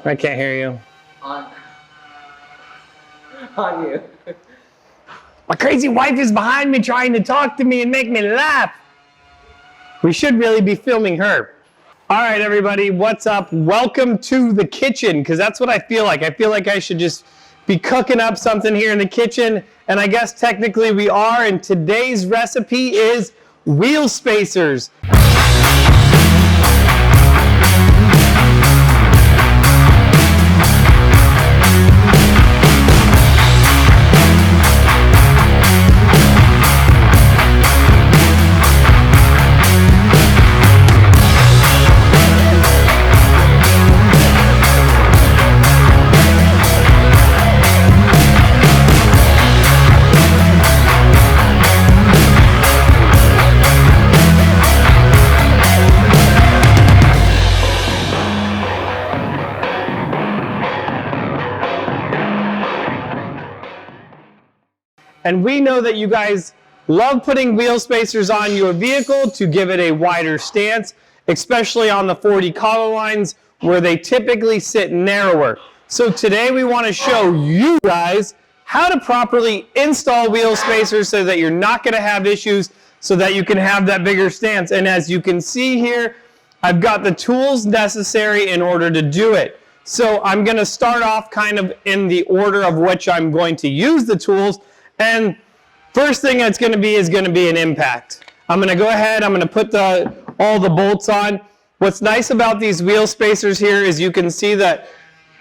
I can't hear you. On you. My crazy wife is behind me trying to talk to me and make me laugh. We should really be filming her. All right, everybody, what's up? Welcome to the kitchen, because that's what I feel like. I feel like I should just be cooking up something here in the kitchen, and I guess technically we are, and today's recipe is wheel spacers. And we know that you guys love putting wheel spacers on your vehicle to give it a wider stance, especially on the 40 Econolines where they typically sit narrower. So today we want to show you guys how to properly install wheel spacers so that you're not going to have issues, so that you can have that bigger stance. And as you can see here, I've got the tools necessary in order to do it. So I'm going to start off kind of in the order of which I'm going to use the tools. And first thing that's going to be is going to be an impact. I'm going to go ahead, I'm going to put all the bolts on. What's nice about these wheel spacers here is you can see that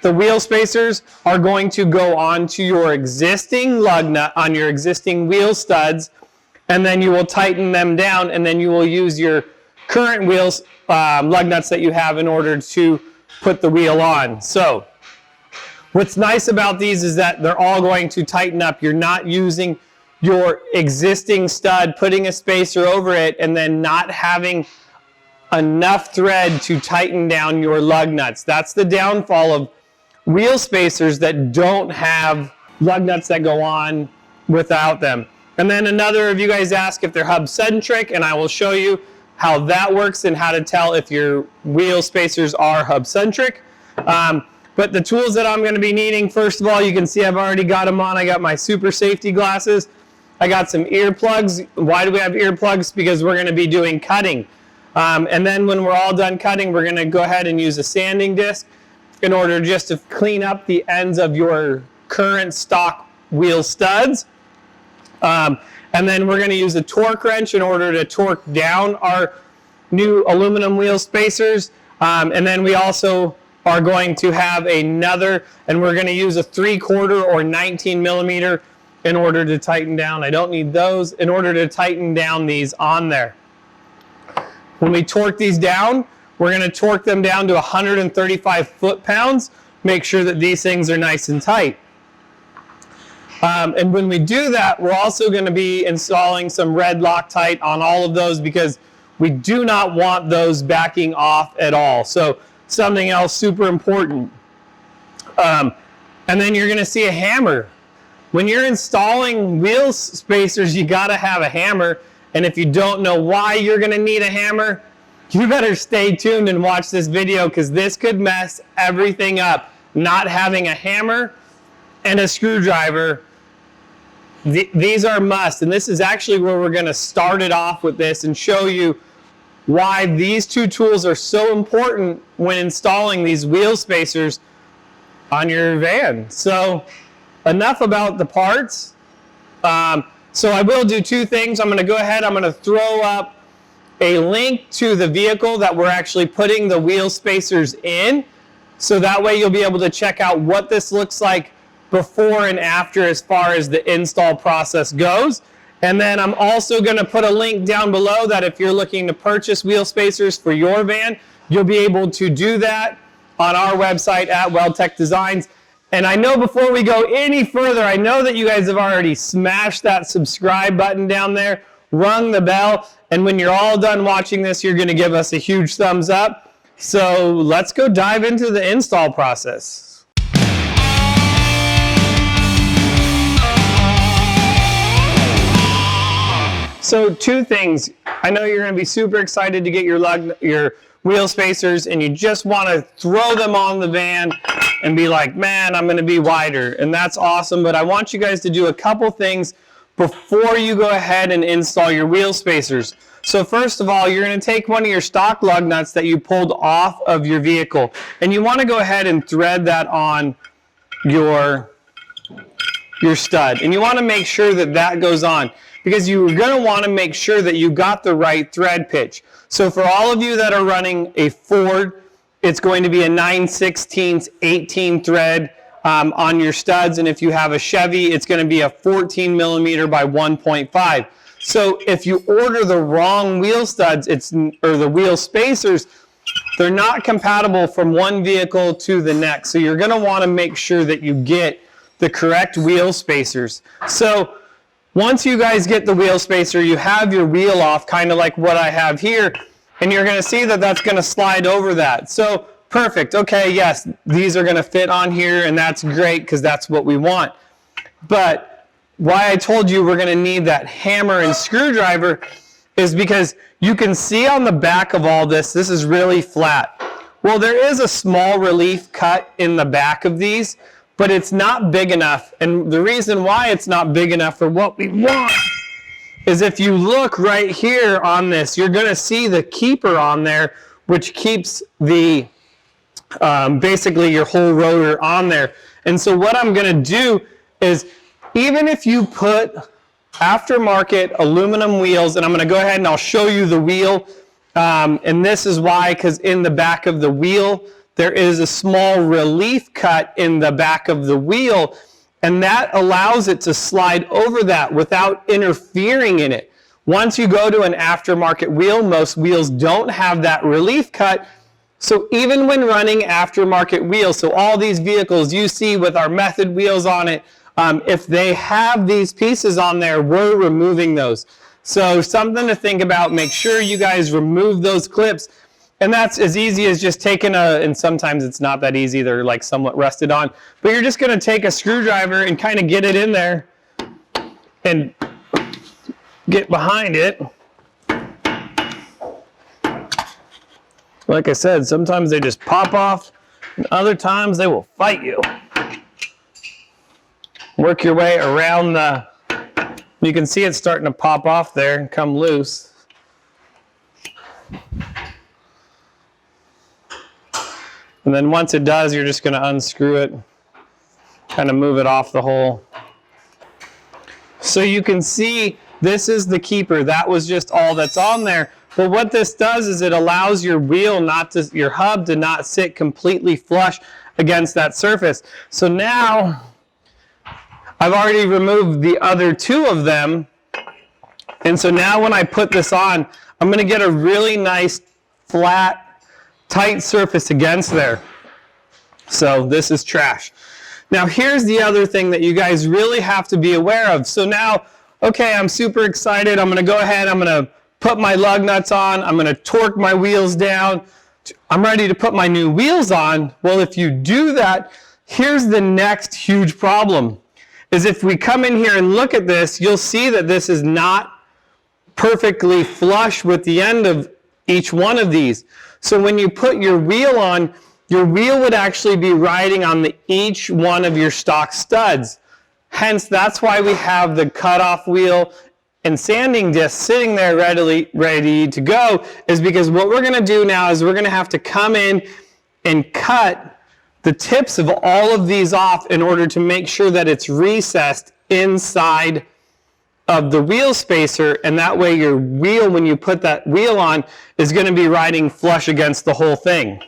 the wheel spacers are going to go onto your existing lug nut, on your existing wheel studs, and then you will tighten them down, and then you will use your current wheels, lug nuts that you have in order to put the wheel on. So what's nice about these is that they're all going to tighten up. You're not using your existing stud, putting a spacer over it, and then not having enough thread to tighten down your lug nuts. That's the downfall of wheel spacers that don't have lug nuts that go on without them. And then another of you guys ask if they're hub centric, and I will show you how that works and how to tell if your wheel spacers are hub centric. But the tools that I'm going to be needing, first of all, you can see I've already got them on. I got my super safety glasses. I got some earplugs. Why do we have earplugs? Because we're going to be doing cutting. And then when we're all done cutting, we're going to go ahead and use a sanding disc in order just to clean up the ends of your current stock wheel studs. And then we're going to use a torque wrench in order to torque down our new aluminum wheel spacers. And then we also are going to have another, and we're going to use a 3/4 or 19 millimeter in order to tighten down. I don't need those, in order to tighten down these on there. When we torque these down, we're going to torque them down to 135 foot-pounds. Make sure that these things are nice and tight. And when we do that, we're also going to be installing some red Loctite on all of those, because we do not want those backing off at all. So something else super important. And then you're going to see a hammer. When you're installing wheel spacers, you got to have a hammer. And if you don't know why you're going to need a hammer, you better stay tuned and watch this video, because this could mess everything up. Not having a hammer and a screwdriver, these are must. And this is actually where we're going to start it off with this and show you why these two tools are so important when installing these wheel spacers on your van. So enough about the parts. So I will do two things. I'm going to go ahead, I'm going to throw up a link to the vehicle that we're actually putting the wheel spacers in. So that way you'll be able to check out what this looks like before and after as far as the install process goes. And then I'm also going to put a link down below that if you're looking to purchase wheel spacers for your van, you'll be able to do that on our website at WeldTech Designs. And I know before we go any further, I know that you guys have already smashed that subscribe button down there, rung the bell, and when you're all done watching this, you're going to give us a huge thumbs up. So let's go dive into the install process. So two things. I know you're going to be super excited to get your wheel spacers and you just want to throw them on the van and be like, man, I'm going to be wider. And that's awesome, but I want you guys to do a couple things before you go ahead and install your wheel spacers. So first of all, you're going to take one of your stock lug nuts that you pulled off of your vehicle, and you want to go ahead and thread that on your stud. And you want to make sure that that goes on, because you're going to want to make sure that you got the right thread pitch. So for all of you that are running a Ford, it's going to be a 9/16 18 thread on your studs, and if you have a Chevy, it's going to be a 14 millimeter by 1.5. So if you order the wrong wheel studs, or the wheel spacers, they're not compatible from one vehicle to the next. So you're going to want to make sure that you get the correct wheel spacers. So once you guys get the wheel spacer, you have your wheel off, kind of like what I have here, and you're going to see that that's going to slide over that. So perfect. Okay, yes, these are going to fit on here, and that's great because that's what we want. But why I told you we're going to need that hammer and screwdriver is because you can see on the back of all this, this is really flat. Well, there is a small relief cut in the back of these, but it's not big enough. And the reason why it's not big enough for what we want is if you look right here on this, you're going to see the keeper on there, which keeps the basically your whole rotor on there. And so what I'm going to do is, even if you put aftermarket aluminum wheels, and I'm going to go ahead and I'll show you the wheel, and this is why, because in the back of the wheel there is a small relief cut in the back of the wheel, and that allows it to slide over that without interfering in it. Once you go to an aftermarket wheel, most wheels don't have that relief cut. So even when running aftermarket wheels, so all these vehicles you see with our method wheels on it, if they have these pieces on there, we're removing those. So something to think about, make sure you guys remove those clips. And that's as easy as just taking and sometimes it's not that easy, they're like somewhat rusted on, but you're just gonna take a screwdriver and kind of get it in there and get behind it. Like I said, sometimes they just pop off, and other times they will fight you. Work your way around you can see it's starting to pop off there and come loose. And then once it does, you're just going to unscrew it, kind of move it off the hole. So you can see this is the keeper. That was just all that's on there. But what this does is it allows your wheel your hub to not sit completely flush against that surface. So now I've already removed the other two of them. And so now when I put this on, I'm going to get a really nice flat tight surface against there. So this is trash. Now here's the other thing that you guys really have to be aware of. So now, okay, I'm super excited. I'm going to go ahead, I'm going to put my lug nuts on, I'm going to torque my wheels down. I'm ready to put my new wheels on. Well, if you do that, here's the next huge problem. Is if we come in here and look at this, you'll see that this is not perfectly flush with the end of each one of these. So when you put your wheel on, your wheel would actually be riding on each one of your stock studs. Hence, that's why we have the cutoff wheel and sanding disc sitting there ready to go, is because what we're going to do now is we're going to have to come in and cut the tips of all of these off in order to make sure that it's recessed inside of the wheel spacer, and that way your wheel, when you put that wheel on, is going to be riding flush against the whole thing.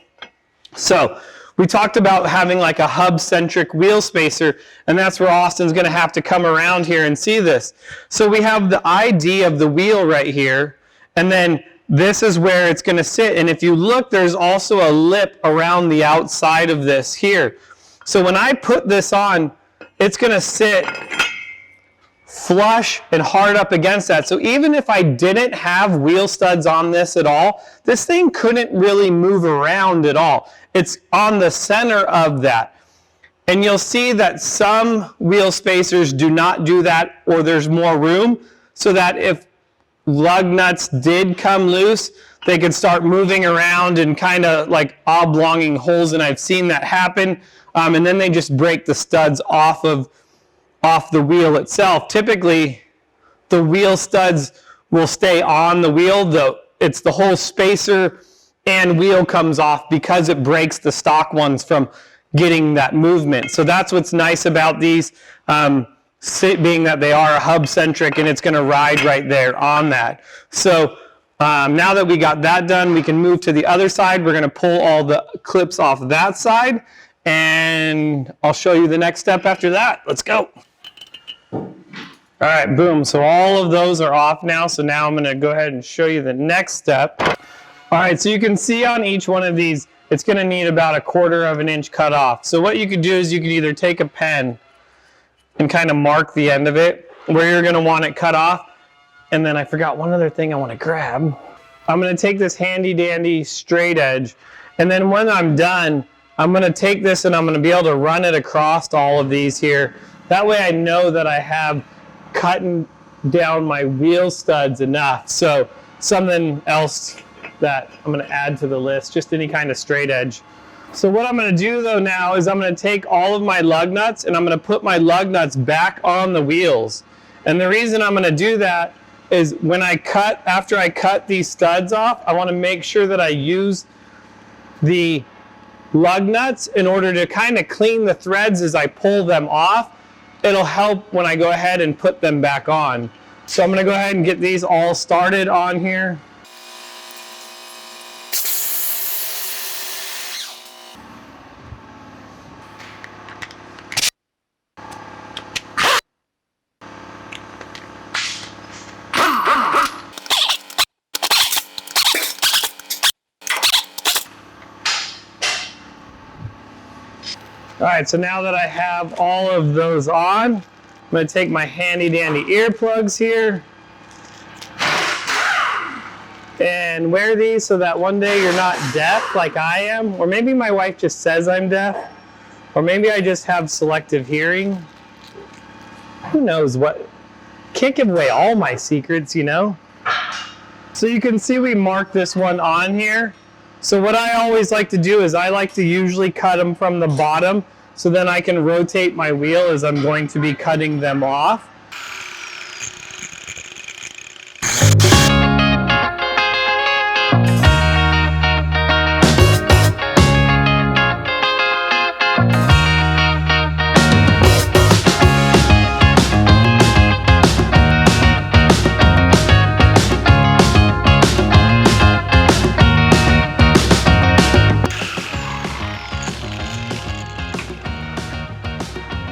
So we talked about having like a hub-centric wheel spacer, and that's where Austin's going to have to come around here and see this. So we have the ID of the wheel right here, and then this is where it's going to sit. And if you look, there's also a lip around the outside of this here. So when I put this on, it's going to sit flush and hard up against that. So even if I didn't have wheel studs on this at all, this thing couldn't really move around at all. It's on the center of that. And you'll see that some wheel spacers do not do that, or there's more room, so that if lug nuts did come loose, they could start moving around and kind of like oblonging holes, and I've seen that happen. And then they just break the studs off the wheel itself. Typically, the wheel studs will stay on the wheel. It's the whole spacer and wheel comes off because it breaks the stock ones from getting that movement. So that's what's nice about these, being that they are a hub centric, and it's going to ride right there on that. So now that we got that done, we can move to the other side. We're going to pull all the clips off that side, and I'll show you the next step after that. Let's go. All right, boom. So all of those are off now. So now I'm going to go ahead and show you the next step. All right, so you can see on each one of these, it's going to need about 1/4 of an inch cut off. So what you could do is you could either take a pen and kind of mark the end of it where you're going to want it cut off. And then I forgot one other thing I want to grab. I'm going to take this handy dandy straight edge, and then when I'm done, I'm going to take this and I'm going to be able to run it across all of these here. That way I know that I have cutting down my wheel studs enough. So something else that I'm going to add to the list, just any kind of straight edge. So what I'm going to do though now is I'm going to take all of my lug nuts and I'm going to put my lug nuts back on the wheels. And the reason I'm going to do that is when after I cut these studs off, I want to make sure that I use the lug nuts in order to kind of clean the threads as I pull them off. It'll help when I go ahead and put them back on. So I'm going to go ahead and get these all started on here. All right, so now that I have all of those on, I'm going to take my handy dandy earplugs here and wear these so that one day you're not deaf like I am, or maybe my wife just says I'm deaf, or maybe I just have selective hearing. Who knows what? Can't give away all my secrets, you know? So you can see we marked this one on here. So what I always like to do is I like to usually cut them from the bottom, so then I can rotate my wheel as I'm going to be cutting them off.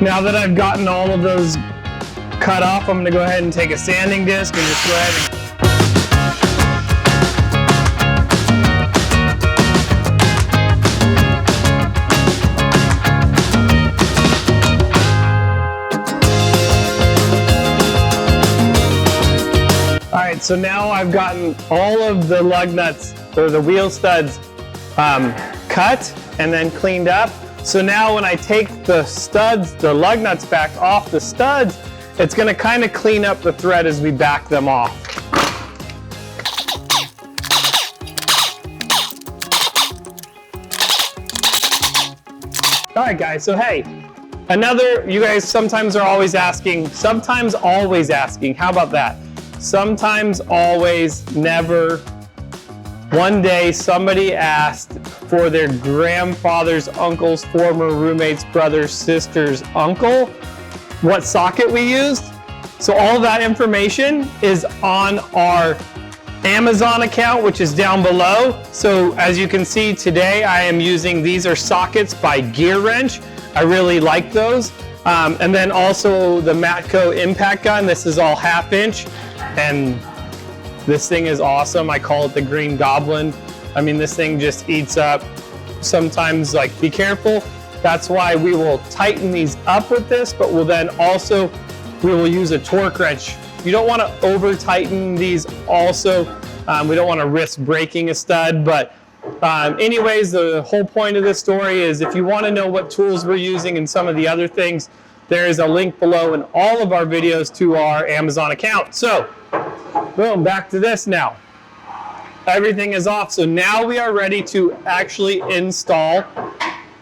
Now that I've gotten all of those cut off, I'm going to go ahead and take a sanding disc and just go ahead and... All right, so now I've gotten all of the lug nuts, or the wheel studs, cut and then cleaned up. So now when I take the studs, the lug nuts back off the studs, it's going to kind of clean up the thread as we back them off. All right, guys, so hey, you guys sometimes are always asking, sometimes always asking, how about that? Sometimes, always, never. One day somebody asked for their grandfather's uncle's former roommate's brother's sister's uncle what socket we used. So all that information is on our Amazon account, which is down below. So as you can see today, I am using, these are sockets by Gear Wrench. I really like those. And then also the Matco impact gun. This is all 1/2 inch, and this thing is awesome. I call it the Green Goblin. I mean, this thing just eats up. Sometimes, like, be careful. That's why we will tighten these up with this, but we will use a torque wrench. You don't want to over tighten these also. We don't want to risk breaking a stud, but anyways, the whole point of this story is if you want to know what tools we're using and some of the other things, there is a link below in all of our videos to our Amazon account. So Boom, back to this now. Everything is off, so now we are ready to actually install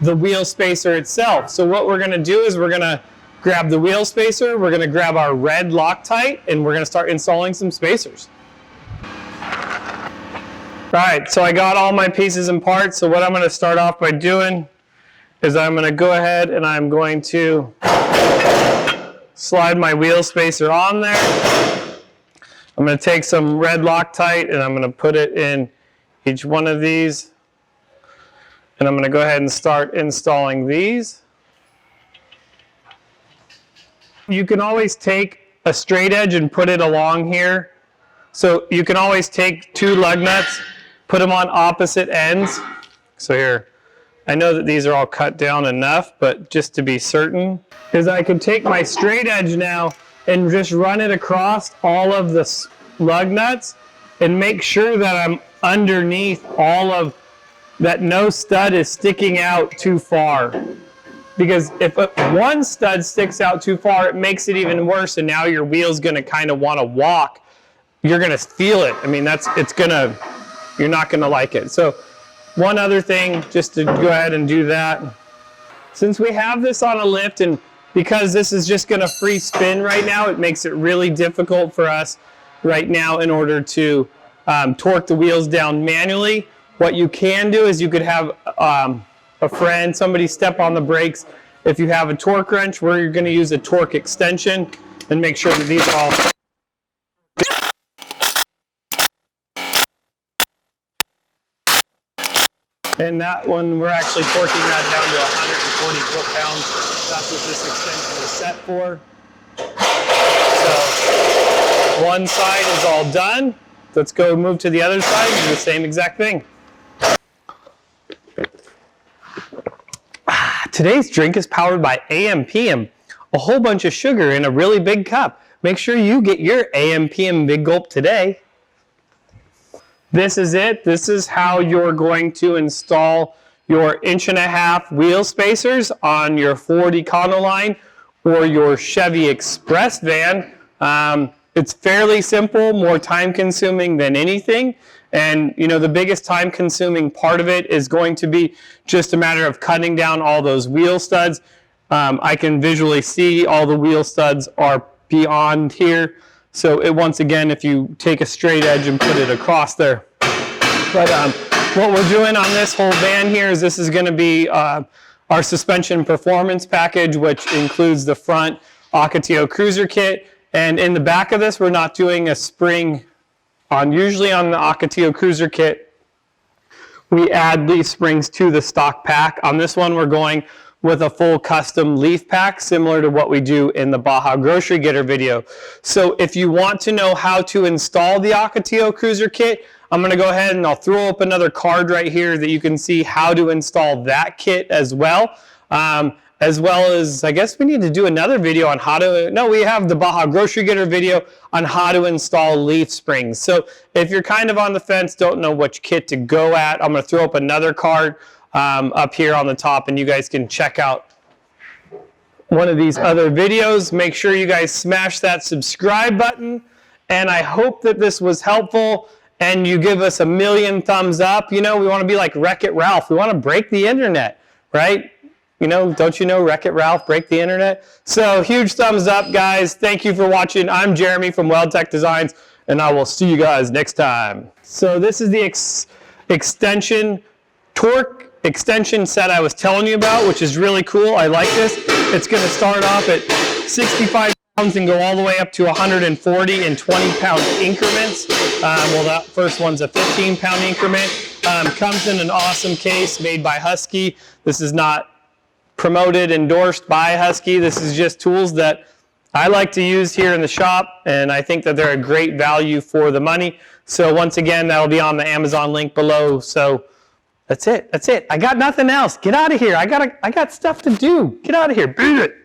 the wheel spacer itself. So what we're gonna do is we're gonna grab the wheel spacer, we're gonna grab our red Loctite, and we're gonna start installing some spacers. All right, so I got all my pieces and parts, so what I'm gonna start off by doing is I'm gonna go ahead and I'm going to slide my wheel spacer on there. I'm going to take some red Loctite and I'm going to put it in each one of these. And I'm going to go ahead and start installing these. You can always take a straight edge and put it along here. So you can always take two lug nuts, put them on opposite ends. So here, I know that these are all cut down enough, but just to be certain, is I can take my straight edge now and just run it across all of the lug nuts and make sure that I'm underneath all of that, no stud is sticking out too far. Because if one stud sticks out too far, it makes it even worse, and now your wheel's gonna kind of want to walk. You're gonna feel it. I mean, you're not gonna like it. So one other thing, just to go ahead and do that. Since we have this on a lift, and because this is just gonna free spin right now, it makes it really difficult for us right now in order to torque the wheels down manually. What you can do is you could have a friend, somebody step on the brakes. If you have a torque wrench, where you're gonna use a torque extension and make sure that these are all. And that one, we're actually torquing that down to 140 foot-pounds. That's what this extension is set for. So one side is all done. Let's go move to the other side and do the same exact thing. Today's drink is powered by AM/PM, a whole bunch of sugar in a really big cup. Make sure you get your AM/PM Big Gulp today. This is it. This is how you're going to install your 1.5-inch wheel spacers on your Ford Econoline or your Chevy Express van. It's fairly simple, more time consuming than anything. And you know, the biggest time consuming part of it is going to be just a matter of cutting down all those wheel studs. I can visually see all the wheel studs are beyond here. So once again, if you take a straight edge and put it across there. But what we're doing on this whole van here is this is going to be our suspension performance package, which includes the front Ocotillo Cruiser Kit. And in the back of this, we're not doing a spring. Usually on the Ocotillo Cruiser Kit, we add leaf springs to the stock pack. On this one, we're going with a full custom leaf pack, similar to what we do in the Baja Grocery Getter video. So if you want to know how to install the Ocotillo Cruiser Kit, I'm gonna go ahead and I'll throw up another card right here that you can see how to install that kit as well. As well as, I guess we need to do another video on how to, no, we have the Baja Grocery Getter video on how to install leaf springs. So if you're kind of on the fence, don't know which kit to go at, I'm gonna throw up another card up here on the top, and you guys can check out one of these other videos. Make sure you guys smash that subscribe button, and I hope that this was helpful and you give us a million thumbs up. You know, we want to be like Wreck-It Ralph. We want to break the internet, right? You know, don't you know Wreck-It Ralph, break the internet? So huge thumbs up, guys. Thank you for watching. I'm Jeremy from WeldTech Designs, and I will see you guys next time. So this is the torque extension set I was telling you about, which is really cool. I like this. It's going to start off at 65 pounds and go all the way up to 140 in 20-pound increments. Well, that first one's a 15-pound increment. Comes in an awesome case made by Husky. This is not promoted, endorsed by Husky. This is just tools that I like to use here in the shop, and I think that they're a great value for the money. So once again, that'll be on the Amazon link below. So that's it. That's it. I got nothing else. Get out of here. I got stuff to do. Get out of here. Beat it.